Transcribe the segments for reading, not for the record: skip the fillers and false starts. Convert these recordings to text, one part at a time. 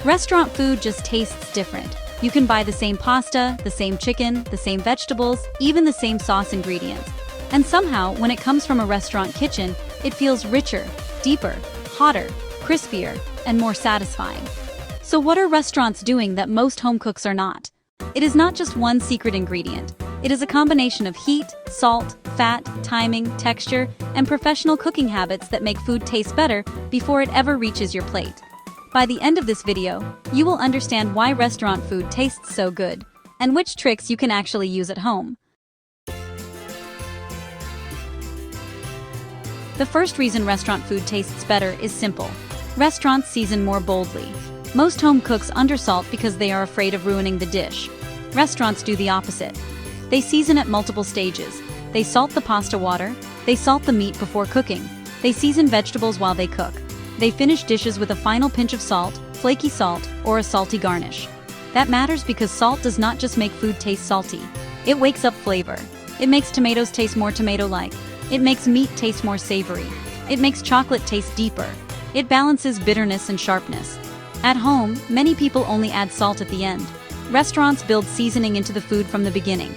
Restaurant food just tastes different. You can buy the same pasta, the same chicken, the same vegetables, even the same sauce ingredients. And somehow, when it comes from a restaurant kitchen, it feels richer, deeper, hotter, crispier, and more satisfying. So what are restaurants doing that most home cooks are not? It is not just one secret ingredient. It is a combination of heat, salt, fat, timing, texture, and professional cooking habits that make food taste better before it ever reaches your plate. By the end of this video, you will understand why restaurant food tastes so good, and which tricks you can actually use at home. The first reason restaurant food tastes better is simple. Restaurants season more boldly. Most home cooks undersalt because they are afraid of ruining the dish. Restaurants do the opposite. They season at multiple stages. They salt the pasta water, they salt the meat before cooking, they season vegetables while they cook. They finish dishes with a final pinch of salt, flaky salt, or a salty garnish. That matters because salt does not just make food taste salty. It wakes up flavor. It makes tomatoes taste more tomato-like. It makes meat taste more savory. It makes chocolate taste deeper. It balances bitterness and sharpness. At home, many people only add salt at the end. Restaurants build seasoning into the food from the beginning.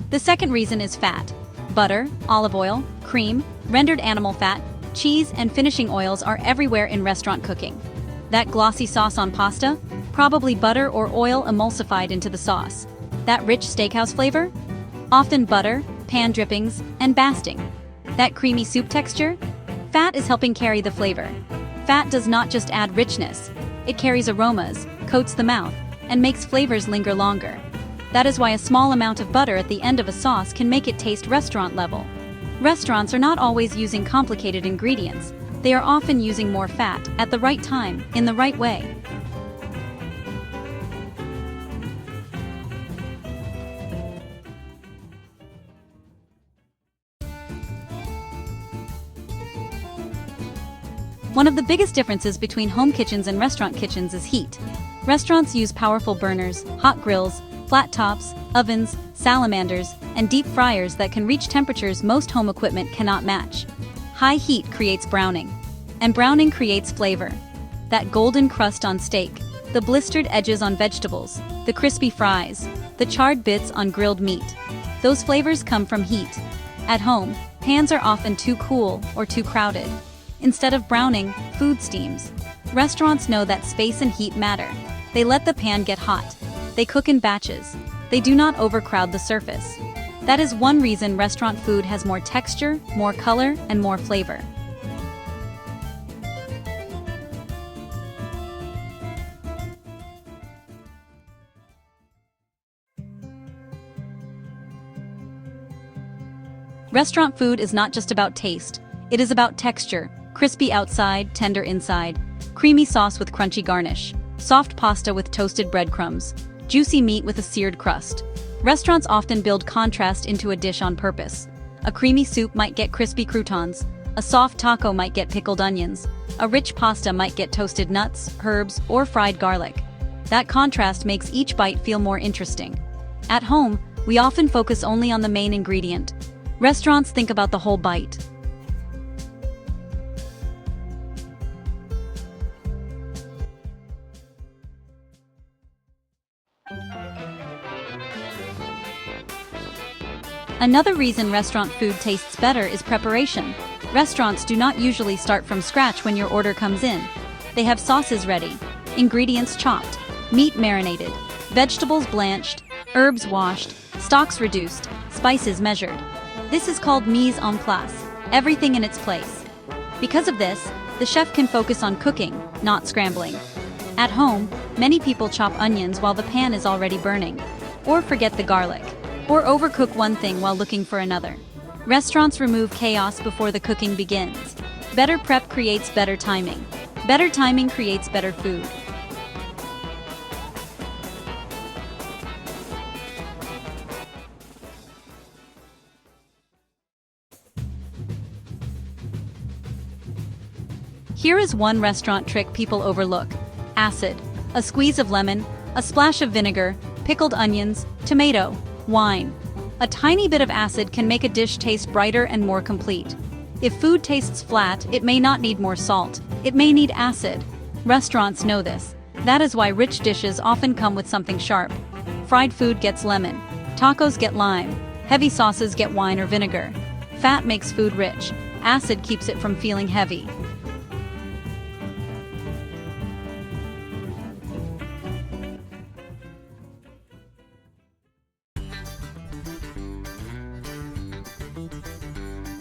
The second reason is fat. Butter, olive oil, cream, rendered animal fat, cheese, and finishing oils are everywhere in restaurant cooking. That glossy sauce on pasta? Probably butter or oil emulsified into the sauce. That rich steakhouse flavor? Often butter, pan drippings, and basting. That creamy soup texture? Fat is helping carry the flavor. Fat does not just add richness. It carries aromas, coats the mouth, and makes flavors linger longer. That is why a small amount of butter at the end of a sauce can make it taste restaurant level. Restaurants are not always using complicated ingredients. They are often using more fat, at the right time, in the right way. One of the biggest differences between home kitchens and restaurant kitchens is heat. Restaurants use powerful burners, hot grills, flat tops, ovens, salamanders, and deep fryers that can reach temperatures most home equipment cannot match. High heat creates browning, and browning creates flavor. That golden crust on steak, the blistered edges on vegetables, the crispy fries, the charred bits on grilled meat. Those flavors come from heat. At home, pans are often too cool or too crowded. Instead of browning, food steams. Restaurants know that space and heat matter. They let the pan get hot. They cook in batches. They do not overcrowd the surface. That is one reason restaurant food has more texture, more color, and more flavor. Restaurant food is not just about taste. It is about texture. Crispy outside, tender inside. Creamy sauce with crunchy garnish. Soft pasta with toasted breadcrumbs. Juicy meat with a seared crust. Restaurants often build contrast into a dish on purpose. A creamy soup might get crispy croutons. A soft taco might get pickled onions. A rich pasta might get toasted nuts, herbs, or fried garlic. That contrast makes each bite feel more interesting. At home, we often focus only on the main ingredient. Restaurants think about the whole bite. Another reason restaurant food tastes better is preparation. Restaurants do not usually start from scratch when your order comes in. They have sauces ready, ingredients chopped, meat marinated, vegetables blanched, herbs washed, stocks reduced, spices measured. This is called mise en place, everything in its place. Because of this, the chef can focus on cooking, not scrambling. At home, many people chop onions while the pan is already burning, or forget the garlic, or overcook one thing while looking for another. Restaurants remove chaos before the cooking begins. Better prep creates better timing. Better timing creates better food. Here is one restaurant trick people overlook. Acid. A squeeze of lemon, a splash of vinegar, pickled onions, tomato, wine. A tiny bit of acid can make a dish taste brighter and more complete. If food tastes flat, it may not need more salt, it may need acid. Restaurants know this. That is why rich dishes often come with something sharp. Fried food gets lemon, tacos get lime, heavy sauces get wine or vinegar. Fat makes food rich, acid keeps it from feeling heavy.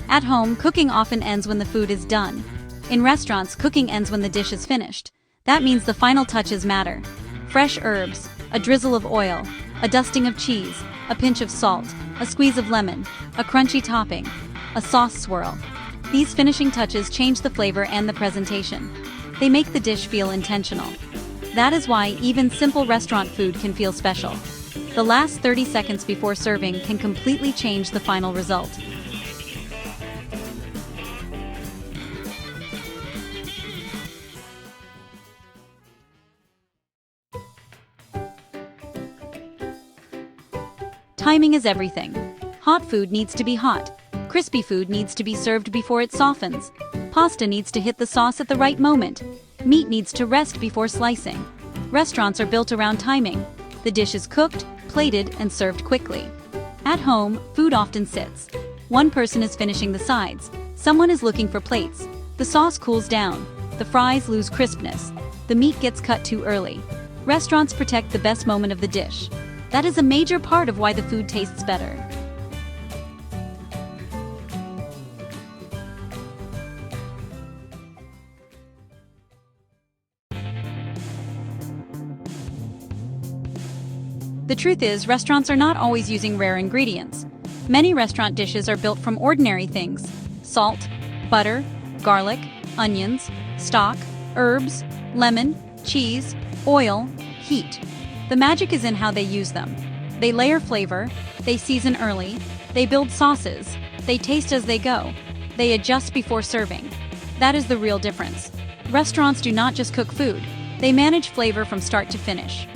At home, cooking often ends when the food is done. In restaurants, cooking ends when the dish is finished. That means the final touches matter. Fresh herbs, a drizzle of oil, a dusting of cheese, a pinch of salt, a squeeze of lemon, a crunchy topping, a sauce swirl. These finishing touches change the flavor and the presentation. They make the dish feel intentional. That is why even simple restaurant food can feel special. The last 30 seconds before serving can completely change the final result. Timing is everything. Hot food needs to be hot. Crispy food needs to be served before it softens. Pasta needs to hit the sauce at the right moment. Meat needs to rest before slicing. Restaurants are built around timing. The dish is cooked, plated, and served quickly. At home, food often sits. One person is finishing the sides. Someone is looking for plates. The sauce cools down. The fries lose crispness. The meat gets cut too early. Restaurants protect the best moment of the dish. That is a major part of why the food tastes better. The truth is, restaurants are not always using rare ingredients. Many restaurant dishes are built from ordinary things: salt, butter, garlic, onions, stock, herbs, lemon, cheese, oil, heat. The magic is in how they use them. They layer flavor, they season early, they build sauces, they taste as they go, they adjust before serving. That is the real difference. Restaurants do not just cook food, they manage flavor from start to finish.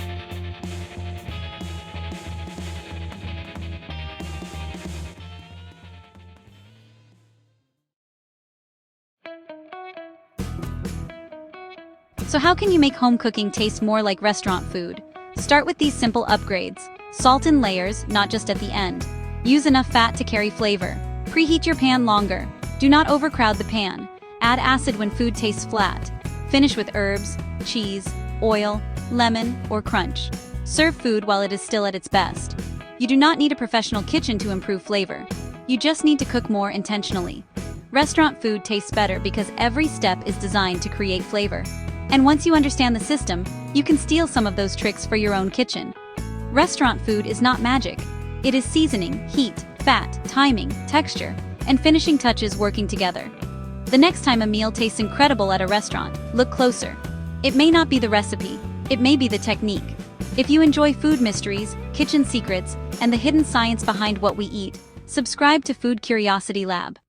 So how can you make home cooking taste more like restaurant food? Start with these simple upgrades. Salt in layers, not just at the end. Use enough fat to carry flavor. Preheat your pan longer. Do not overcrowd the pan. Add acid when food tastes flat. Finish with herbs, cheese, oil, lemon, or crunch. Serve food while it is still at its best. You do not need a professional kitchen to improve flavor. You just need to cook more intentionally. Restaurant food tastes better because every step is designed to create flavor. And once you understand the system, you can steal some of those tricks for your own kitchen. Restaurant food is not magic. It is seasoning, heat, fat, timing, texture, and finishing touches working together. The next time a meal tastes incredible at a restaurant, look closer. It may not be the recipe, it may be the technique. If you enjoy food mysteries, kitchen secrets, and the hidden science behind what we eat, subscribe to Food Curiosity Lab.